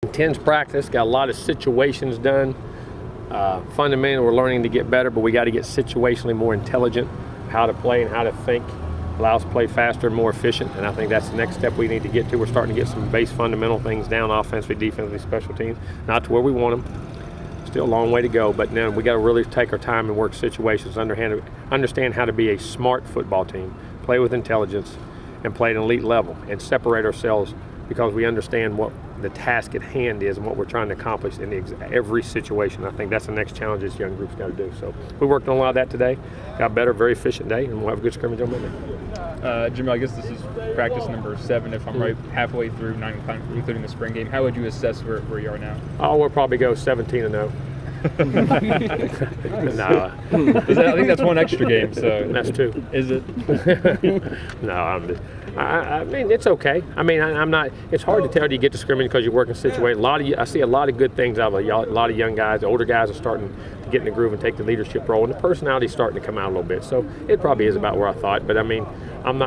Intense practice, got a lot of situations done. Fundamentally, we're learning to get better, but we got to get situationally more intelligent, how to play and how to think. Allow us to play faster and more efficient, and I think that's the next step we need to get to. We're starting to get some base fundamental things down, offensively, defensively, special teams, not to where we want them. Still a long way to go, but now we got to really take our time and work situations, understand how to be a smart football team, play with intelligence, and play at an elite level, and separate ourselves because we understand what the task at hand is and what we're trying to accomplish in every situation. I think that's the next challenge this young group's got to do. So we worked on a lot of that today, got better, very efficient day, and we'll have a good scrimmage on Monday. Jimbo, I guess this is practice number 7, if I'm right, halfway through, including the spring game. How would you assess where you are now? Oh, we'll probably go 17-0. No. I think that's one extra game, so that's 2. Is it? No, I mean, it's okay. I mean, I'm not. It's hard to tell till you get to scrimmage because you're working situations. I see a lot of good things out of a lot of young guys. The older guys are starting to get in the groove and take the leadership role, and the personality's starting to come out a little bit. So it probably is about where I thought. But I mean, I'm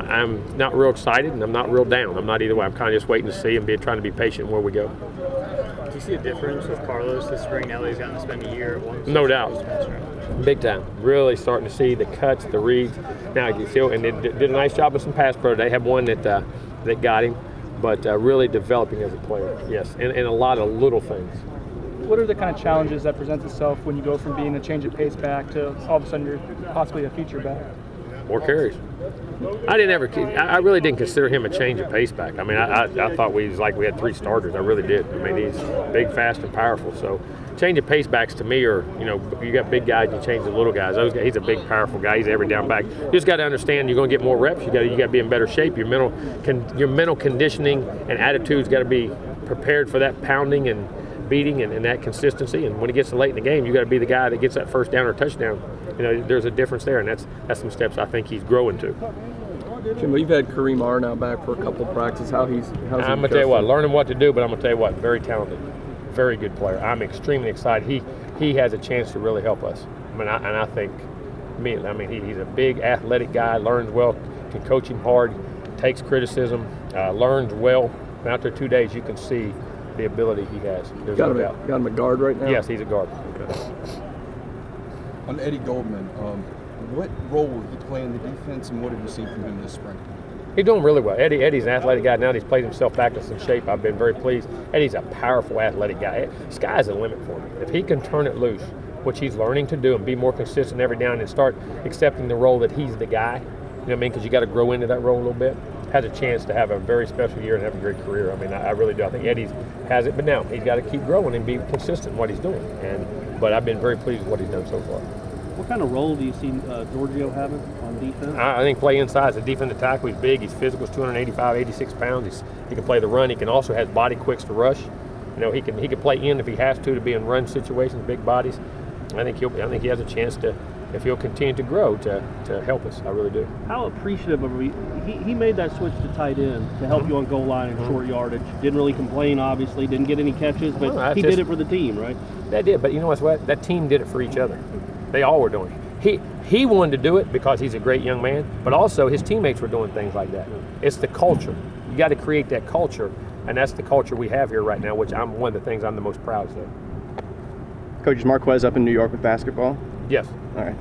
not real excited, and I'm not real down. I'm not either way. I'm kind of just waiting to see and trying to be patient where we go. Do you see a difference with Carlos this spring now that he's gotten to spend a year at one? No doubt. Big time. Really starting to see the cuts, the reads. Now you see, and they did a nice job with some pass pro. They had one that got him, but really developing as a player. Yes, and a lot of little things. What are the kind of challenges that present itself when you go from being a change of pace back to all of a sudden you're possibly a feature back? More carries. I really didn't consider him a change of pace back. I mean, I thought we had 3 starters. I really did. I mean, he's big, fast, and powerful. So change of pace backs to me are, you got big guys, you change the little guys. He's a big, powerful guy. He's every down back. You just got to understand you're going to get more reps. You got to be in better shape. Your mental conditioning and attitude's got to be prepared for that pounding and beating and that consistency. And when it gets late in the game, you got to be the guy that gets that first down or touchdown. There's a difference there, and that's some steps I think he's growing to. Jimbo, you've had Kareem R now back for a couple of practices. How's he? I'm gonna tell you what, learning what to do, but I'm gonna tell you what, very talented, very good player. I'm extremely excited. He has a chance to really help us. I think he's a big athletic guy, learns well, can coach him hard, takes criticism, learns well. After 2 days, you can see the ability he has. There's no doubt. Got him a guard right now? Yes, he's a guard. On Eddie Goldman, what role will he play in the defense, and what have you seen from him this spring? He's doing really well. Eddie's an athletic guy now. He's played himself back to some shape. I've been very pleased. Eddie's a powerful athletic guy. Sky's the limit for him. If he can turn it loose, which he's learning to do, and be more consistent every down and start accepting the role that he's the guy, you know what I mean? Because you got to grow into that role a little bit. Has a chance to have a very special year and have a great career. I mean, I really do. I think Eddie has it, but now he's got to keep growing and be consistent in what he's doing. But I've been very pleased with what he's done so far. What kind of role do you see Giorgio having on defense? I think play inside. As a defensive tackle, he's big, he's physical, he's 285, 86 pounds. He can play the run. He can also has body quicks to rush. He can play in if he has to be in run situations, big bodies. I think he has a chance to, if he'll continue to grow, to help us. I really do. How appreciative are we? He made that switch to tight end to help you on goal line and short yardage. Didn't really complain, obviously. Didn't get any catches, but he did it for the team, right? That did, but you know what? That team did it for each other. They all were doing it. He wanted to do it because he's a great young man, but also his teammates were doing things like that. It's the culture. You got to create that culture, and that's the culture we have here right now, which I'm one of the things I'm the most proud of. Coach, is Marquez up in New York with basketball? Yes. All right.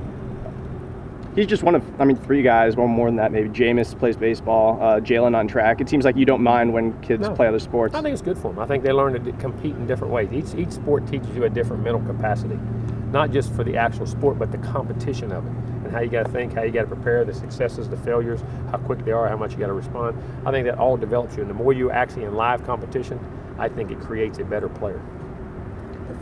He's just one of, 3 guys, one more than that maybe. Jameis plays baseball, Jalen on track. It seems like you don't mind when kids play other sports. I think it's good for them. I think they learn to compete in different ways. Each sport teaches you a different mental capacity, not just for the actual sport, but the competition of it, and how you got to think, how you got to prepare, the successes, the failures, how quick they are, how much you got to respond. I think that all develops you, and the more you're actually in live competition, I think it creates a better player.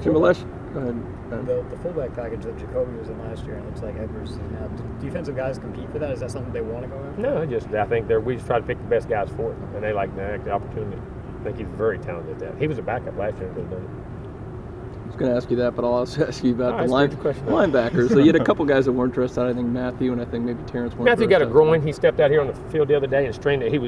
Jimbo, go ahead. The fullback package that Jacoby was in last year, and it looks like Edwards is now. Do defensive guys compete for that? Is that something they want to go after? No, I think we just try to pick the best guys for it, and they like the opportunity. I think he's very talented at that. He was a backup last year and could have done it. I was going to ask you that, but I'll also ask you about the question. linebackers. So you had a couple guys that weren't interested. I think Matthew and I think maybe Terrence weren't Matthew got a interested. groin. He stepped out here on the field the other day and strained it. It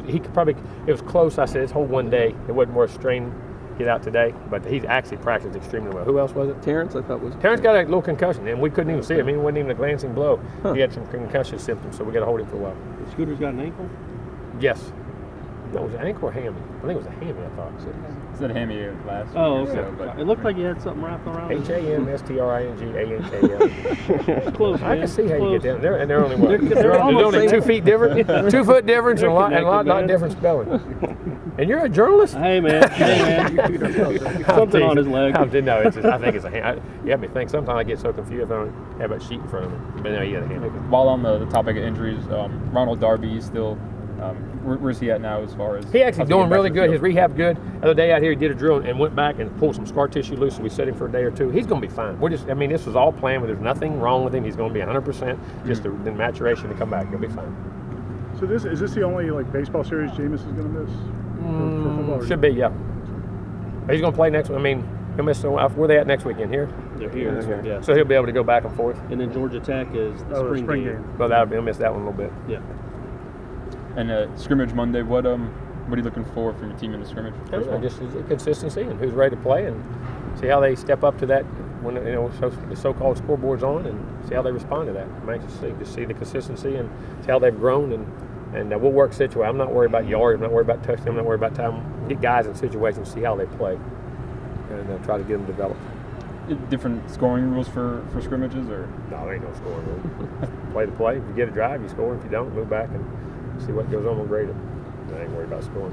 was close. I said, it's whole one day. It wasn't worth straining. Get out today, but he's actually practiced extremely well. Who else was it? Terrence, I thought was. Terrence got a little concussion, and we couldn't even see it. I mean, it wasn't even a glancing blow. He had some concussion symptoms, so we got to hold him for a while. Scooter's got an ankle? Yes. No, it was an ankle or hammy. I think it was a hammy, I thought. Said hammy last Oh, week or okay. so, but It looked like you had something wrapped around it. HAMSTRINGANKL. Close, I man. can see how you get Close. down there, and they're only what? They're There's almost only same. 2 feet difference, 2 foot difference, and a lot connected, man. different spelling. And you're a journalist? Hey, man. Something on his leg. No, it's just, I think it's a hand. You have me think. Sometimes I get so confused if I don't have that sheet in front of me. But no, you got a hand. while on the topic of injuries, Ronald Darby is still. Where's he at now as far as? He actually how's he doing getting back really to the good. His field? rehab good. The other day out here, he did a drill and went back and pulled some scar tissue loose. So we set him for a day or 2. He's going to be fine. This was all planned. There's nothing wrong with him. He's going to be 100%. Just the maturation to come back. He'll be fine. So is this the only baseball series Jameis is going to miss? For football? Should be, yeah. But he's going to play next. He'll miss. Where they at next weekend? Here. They're here. Yeah. So he'll be able to go back and forth. And then Georgia Tech is the Oh, spring game. But he'll miss that one a little bit. Yeah. And scrimmage Monday. What are you looking for from your team in the scrimmage? Just consistency and who's ready to play, and see how they step up to that when the so-called scoreboard's on, and see how they respond to that. I'm anxious to see the consistency and see how they've grown, and we'll work situation. I'm not worried about yards. I'm not worried about touchdown. I'm not worried about time. Get guys in situations, see how they play, and try to get them developed. Different scoring rules for scrimmages, or No, there ain't no scoring rule. Play the play. If you get a drive, you score. If you don't, move back and see what goes on. We'll grade it. I ain't worried about scoring.